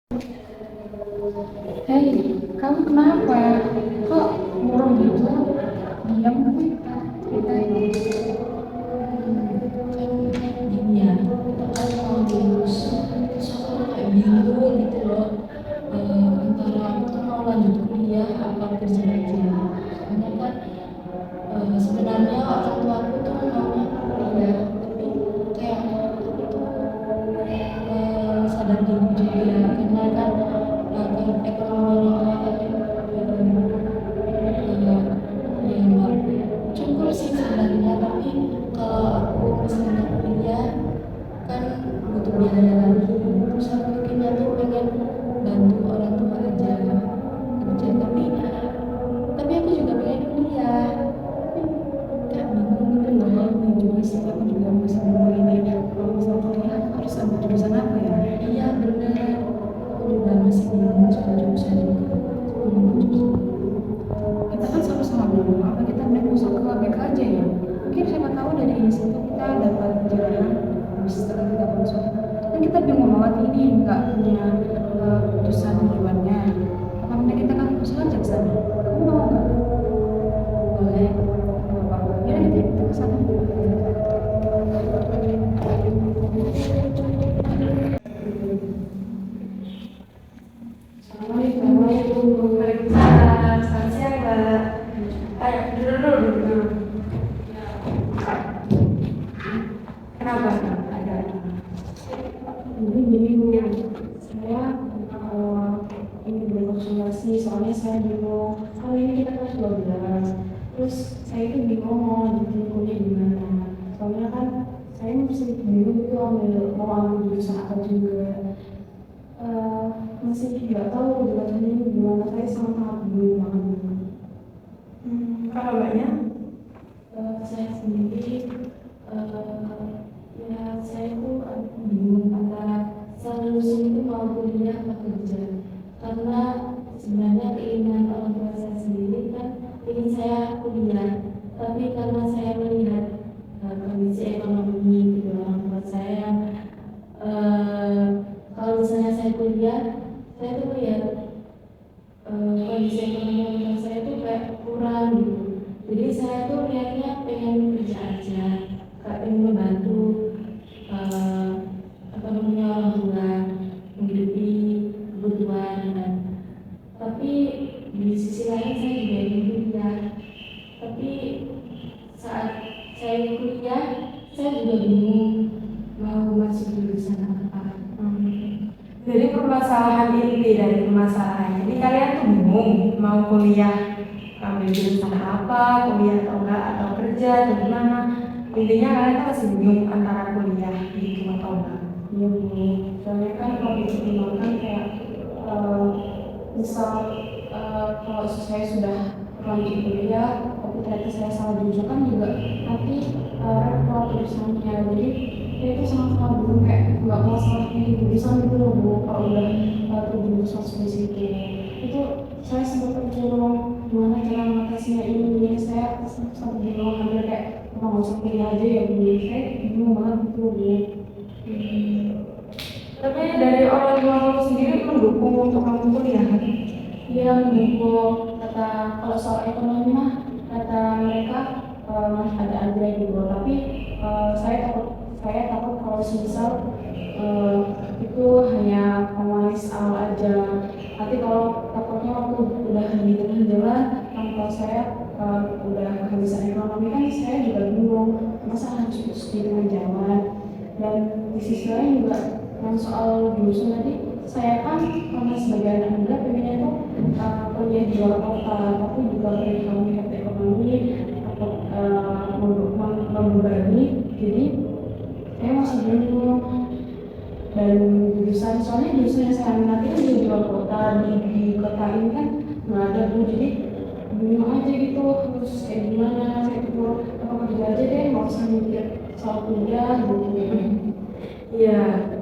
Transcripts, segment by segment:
Hei, kamu kenapa? Kok murung gitu? Diam gue, ceritain. Kan gini ya, kita kan mau lulus, terus aku kayak bingung gitu loh. Antara aku tuh mau lanjut kuliah apa kerja aja. Soalnya kan sebenarnya orang tua aku tuh maunya aku kuliah, tapi kayak aku tuh sadar diri juga karena kan kalau ekonomi orang tua kan eh, ya nggak cukup sih sebenarnya, tapi kalau aku misalnya kuliah kan butuh biaya lagi, terus aku mikirnya tuh pengen bantu orang tua aja kerja, tapi aku juga pengen kuliah, tapi kayak bingung gitu loh. Ini juga sih, aku juga masih bingung ini. Kalau misal kuliah, aku harus ambil jurusan apa ya? Iya bener, aku juga masih bingung soal jurusan juga, bingung jurusan. Kita kan sama-sama bingung, apa kita naik masuk ke ABK aja ya? Mungkin siapa tahu dari situ kita dapat jalan setelah kita masuk. Kan kita bingung banget ini, nggak punya keputusan tujuannya. Apa mending kita kan usaha aja ke sana? Kamu mau nggak? Boleh. Nggak apa-apa. Ya kita ke sana. Assalamualaikum. Waalaikumsalam. Selamat siang, Mbak. Ayo, duduk dulu, duduk dulu. Kenapa? Ada apa? Ini bingung. Saya ini berkonsultasi, soalnya saya bingung. Kalau ini kita kelas 12. Terus saya itu bingung mau lanjutin kuliah di mana. Soalnya kan saya masih bingung itu mau ambil jurusan apa juga. Masih nggak tahu jurusannya ini gimana. Saya sangat bingung banget. Kalau Mbaknya? Saya sendiri ya saya tuh bingung antara saya lulus itu mau kuliah atau kerja, karena sebenarnya keinginan orang tua saya sendiri kan ingin saya kuliah, tapi karena saya melihat kondisi ekonomi kedua orang tua saya, kalau misalnya saya kuliah, saya tuh melihat kondisi ekonomi orang tua saya tuh kayak kurang gitu. Jadi saya tuh lihatnya pengen kerja aja, kayak pengen membantu ekonominya orang tua, menghidupi kebutuhan. Dan tapi di sisi lain saya juga ingin kuliah. Tapi saat saya kuliah, saya juga bingung mau masuk jurusan apa. Jadi permasalahan inti dari permasalahan ini kalian tuh bingung mau kuliah ambil jurusan apa, kuliah atau enggak, atau kerja atau gimana. Intinya kalian tuh masih bingung antara kuliah gitu atau enggak. Iya Bu, soalnya kan kalau dipertimbangkan kayak misal kalau saya sudah lanjut kuliah, tapi ternyata saya salah jurusan kan juga nanti repot jurusannya. Jadi ya itu sangat-sangat bingung, kayak nggak mau salah pilih jurusan gitu loh Bu. Kalau udah jurusan spesifik itu saya sempat terjebak gimana cara mengatasinya ini. Saya sempat bingung, hampir kayak apa nggak usah kuliah aja ya Bu. Saya bingung banget gitu Bu. Tapi dari orang tua kamu sendiri mendukung untuk kamu kuliah kan? Dia mendukung, kata kalau soal ekonomi mah kata mereka ada aja gitu, tapi saya takut kalau semisal itu hanya pemanis awal aja. Nanti kalau takutnya waktu udah di tengah jalan, kalau saya udah kehabisan ekonomi kan saya juga bingung, masa harus putus di tengah jalan. Dan di sisi lain juga yang soal jurusan tadi, saya kan karena sebagai anak muda pengennya tuh kuliah di luar kota, tapi juga pengen kamu lihat ekonomi atau membebani. Jadi saya masih bingung. Dan jurusan, soalnya jurusan yang saya minati kan di luar kota, di kota ini kan nggak ada Bu. Jadi bingung aja gitu harus kayak gimana. Saya itu apa kerja aja deh, nggak usah mikir soal kuliah gitu. Iya.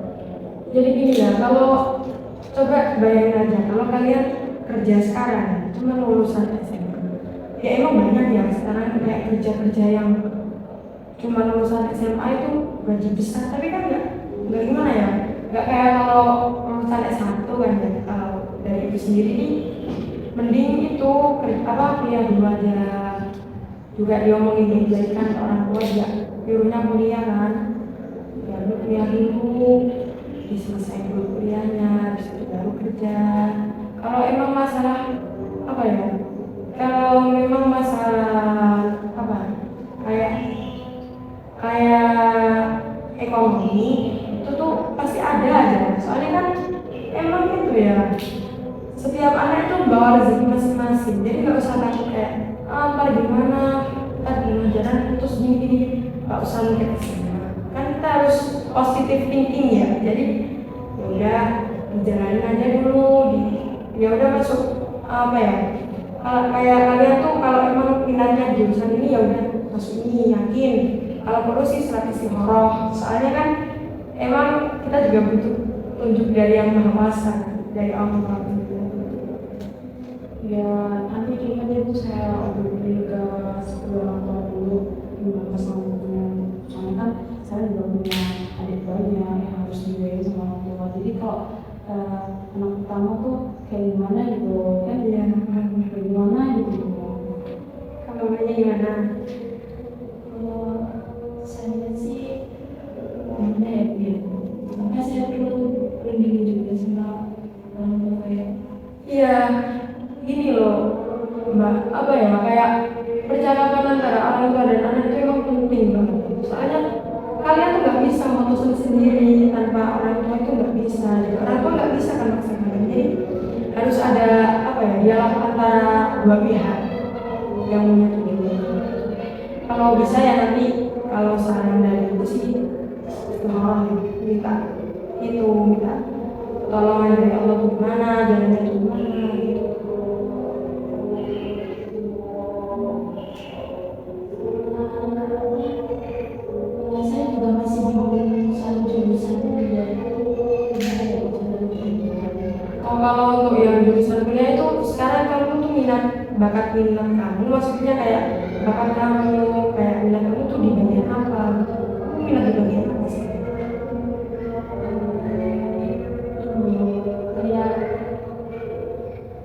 Jadi gini ya, kalau coba bayangin aja kalau kalian kerja sekarang cuma lulusan SMA. Ya emang banyak ya sekarang kayak kerja-kerja yang cuma lulusan SMA itu gaji besar, tapi kan nggak gimana ya, nggak kayak kalau lulusan S1 kan ya, dari itu sendiri nih mending itu kuliah dulu aja, juga diomongin baik-baikan ke orang tua juga nyuruhnya kuliah kan, ya lu kuliah dulu, diselesaikan dulu kuliahnya, habis itu baru kerja. Kalau emang masalah apa ya, kalau memang masalah apa kayak kayak ekonomi itu tuh pasti ada aja, soalnya kan emang itu ya, setiap anak itu bawa rezeki masing-masing, jadi nggak usah takut kayak ntar gimana jalan putus gini, nggak usah mikir kesana. Kan kita harus positive thinking ya, jadi ya udah jalanin aja dulu, ya udah masuk apa ya, kalau kayak kalian tuh kalau emang minatnya jurusan ini ya udah masuk ini, yakin. Kalau perlu sih strategi horoh, soalnya kan emang kita juga butuh tunjuk dari yang maha kuasa, dari Allah. Ya nanti coba deh Bu, saya obrolin ke orang tua dulu gimana selanjutnya, soalnya kan saya juga punya adik banyak yang harus dibiayain sama orang tua, jadi kalau anak pertama tuh kayak gimana gitu kan, Iya, kayak gimana gitu. kalau namanya gimana? Saya sih gimana ya gitu, karena saya perlu berunding juga sama orang tua kayak Iya, gini loh Mbak, apa ya, kayak percakapan antara orang tua dan anak itu emang penting banget. Soalnya kalian tuh nggak bisa memutuskan sendiri tanpa orang tua, itu nggak bisa. Gitu. Orang tua nggak bisa kan maksa kalian. Jadi harus ada apa ya, dialog antara dua pihak yang menyetujui. Kalau bisa ya nanti kalau saran dari ibu sih minta pertolongan dari Allah tuh gimana, jalannya tuh gimana gitu. saya juga masih bingung soal jurusan kuliah itu gimana ya Kalau untuk yang jurusan kuliah itu sekarang kamu tuh bakat minat kamu, maksudnya kayak bakat kamu, kayak minat kamu tuh di bagian apa? Kamu minat di bagian apa sih? kayak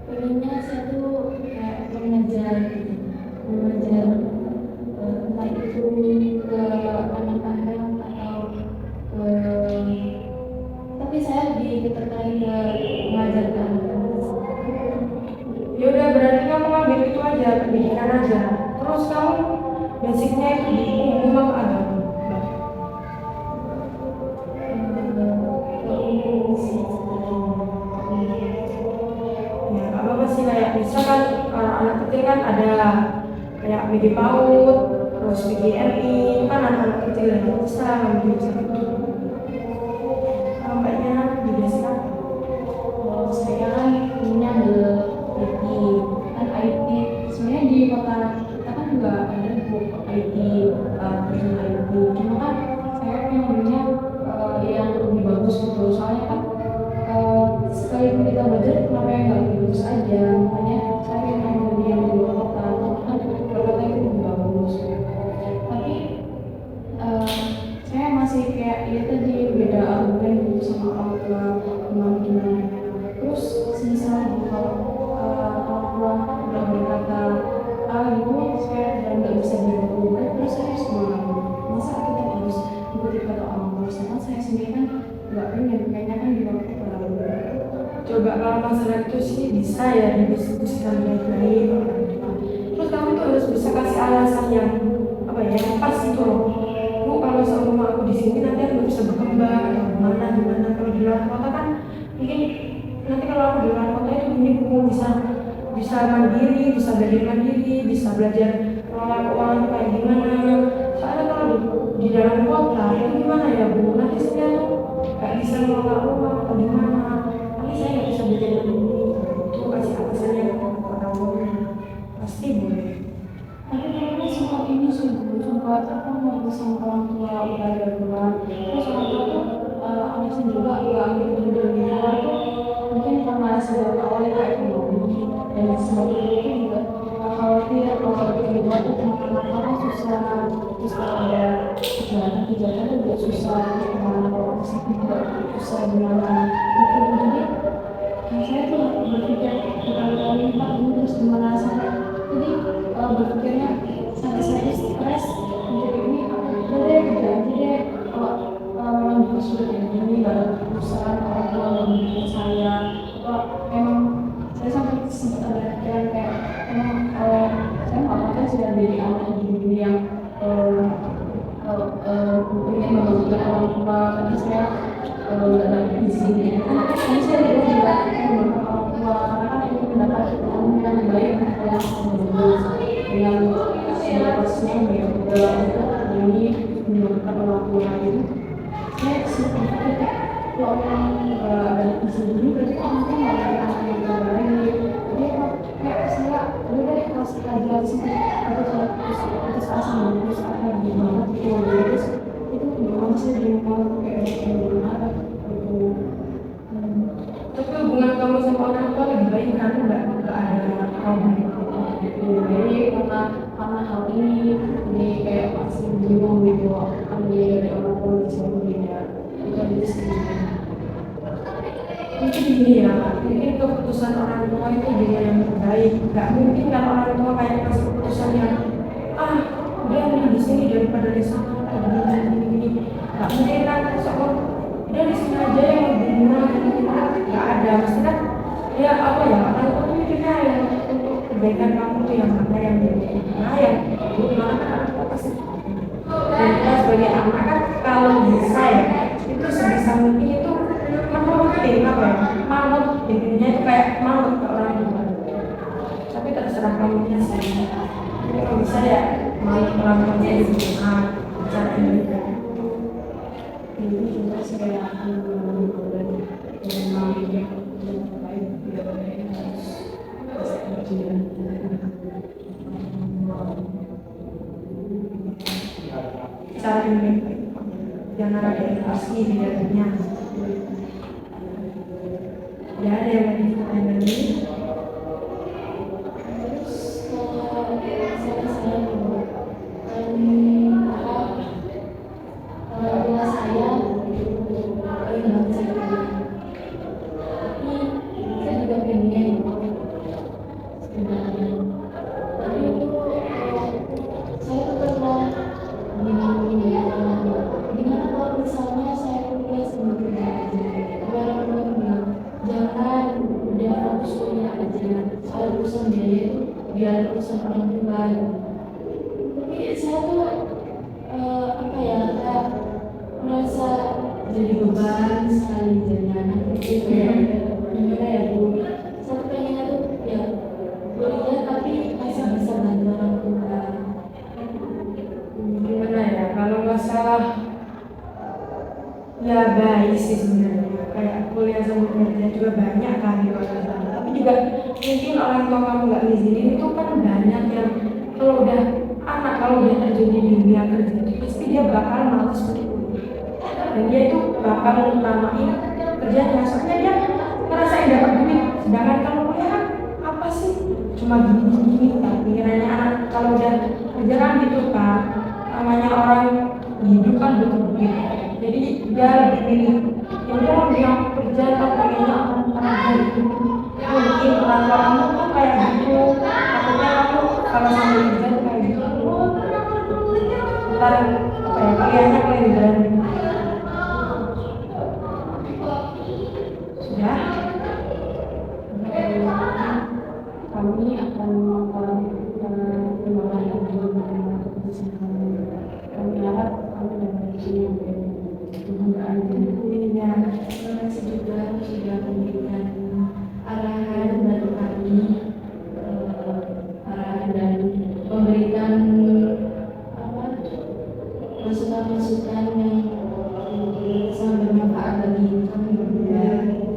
pengennya saya tuh kayak mengajar entah itu ke anak-anak atau ke, tapi saya lebih tertarik ke mengajar ke anak-anak. Ya udah berarti kamu ambil itu aja, pendidikan aja. Terus kamu basicnya itu di umum apa agama? Ya nggak apa-apa sih, kayak misalkan anak kecil kan ada kayak PD PAUD, terus PGRI, itu kan anak-anak kecil yang bisa ngambil jurusan itu. Nampaknya juga sih kan? Kalau saya kan punya IT, kan IT sebenarnya di kota kita kan juga ada buku IT, jurusan IT. Cuma kan saya pengennya yang lebih bagus gitu, soalnya kan sekalipun kita belajar kenapa yang nggak bagus aja, makanya saya pengen ambil yang di luar kota, karena kan luar kota itu lebih bagus. Tapi saya masih kayak ya tadi beda argumen gitu sama orang tua gimana. Terus misalnya kalau orang tua udah berkata gitu, saya dan nggak bisa dirubah, terus saya harus gimana? Masa kita harus ikuti kata orang tua? Sedangkan saya sendiri kan nggak pengen, kayaknya kan di waktu terlalu. Coba kalau masalah itu sih bisa ya didiskusikan baik-baik orang tua. Terus kamu tuh harus bisa kasih alasan yang apa ya, yang pas gitu loh. Bu, kalau sama aku di sini nanti aku bisa berkembang atau gimana. Kalau di luar kota kan mungkin nanti kalau aku di luar kota itu mungkin aku bisa mandiri, bisa belajar mandiri, bisa belajar kelola keuangan tuh kayak gimana. Soalnya kalau di dalam kota itu gimana ya Bu, nanti saya tuh nggak bisa ngelola uang atau gimana. Nanti saya nggak bisa belajar mandiri. Itu kasih alasannya ke orang tua, pasti boleh. Tapi kalau semua ini sempat aku mau sama orang tua udah ada bulan, terus orang tua tuh anaknya juga nggak ambil dulu dari luar tuh, mungkin karena sejak awalnya kayak ekonomi dan sebagainya itu juga khawatir kalau di luar tuh kenapa susah, terus kalau ada kejahatan tuh juga susah, gimana kalau sakit juga susah gimana, itu jadi hubungan kamu sama orang tua lebih baik karena nggak ada problem. Jadi karena hal ini kayak masih bingung gitu, ambil dari orang tua bisa berbeda, bukan itu sendiri. Mungkin gini ya, mungkin keputusan orang tua itu juga yang terbaik. Nggak mungkin kalau orang tua kayak kasih keputusan yang udah nih di sini daripada di sana, gini. Nggak mungkin kan soal udah di sini aja yang lebih murah gitu. Nggak ada, mesti kan ya apa ya, orang tua itu mikirnya yang untuk kebaikan kamu tuh yang mana yang yang gimana kan orang tua pasti. Dan kita sebagai anak kan kalau bisa ya itu sebisa mungkin itu menurutin apa ya, manut, intinya itu kayak manut ke orang tua. Tapi terserah kamu sih. Jadi kalau bisa ya manut orang tua jadi cara ini. Ini juga saya akan mengumpulkan dengan yang terbaik biar harus kerja. Cara ini jangan ada emosi di dalamnya. Ya ada yang mau diceritain lagi. Terus saya orang tua saya paling banget saya kuliah. Tapi saya juga pengen sebenarnya. Tapi itu saya tuh pernah bingung ya, gimana kalau misalnya saya kuliah sendiri aja. Orang tua bilang jangan, udah harus kuliah aja. Soal urusan biaya itu biar urusan orang tua. Tapi saya tuh apa ya, kayak merasa jadi beban sekali jadi anak gitu ya. Gimana ya Bu? Saya pengennya tuh ya kuliah tapi masih bisa bantu orang tua. Gimana ya, kalau masalah ya baik sih sebenarnya, kayak kuliah sama kerja juga banyak kan di luar sana. Tapi juga mungkin orang tua kamu nggak ngizinin itu kan banyak yang kalau udah terjun di dunia kerja itu pasti dia bakal malas untuk kuliah. Dan dia itu bakal utamain kerjanya, soalnya dia ngerasain dapat duit. Sedangkan kalau kuliah kan apa sih? Cuma gini-gini, tapi pikirannya anak kalau udah kerja kan gitu kan. Namanya orang hidup kan butuh duit. Jadi dia lebih pilih yang kerja atau pengennya orang gitu. Mungkin orang tua kamu tuh kayak gitu, takutnya kamu kalau sambil kerja tuh kayak gitu. Ntar apa ya, kuliahnya kelindahan. Sudah? Kami akan melakukan pengembangan dan keputusan kami. Kami harap kami dapat menyampaikan penggunaan Iya. Terima kasih juga sudah memberikan arahan dari kami, arahan dan memberikan masukan-masukan yang sangat bermanfaat bagi kami berdua.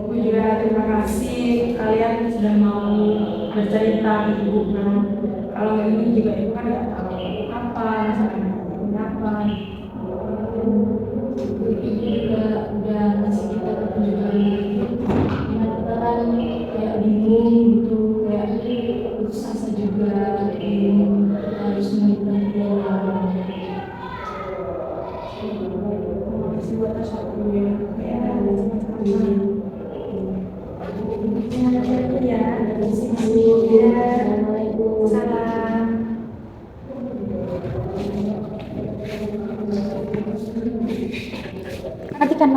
Aku juga terima kasih kalian sudah mau bercerita di ibu. Kalau ini juga ibu kan nggak tahu apa masalahnya apa. Ibu juga udah ngasih kita petunjukan gimana kita kan kayak bingung gitu, kayak putus asa juga, bingung harus mengikuti biaya. Terima kasih buat waktunya. Ya, sama-sama. Ya, dari sini. Ya, Assalamualaikum. salam. matikan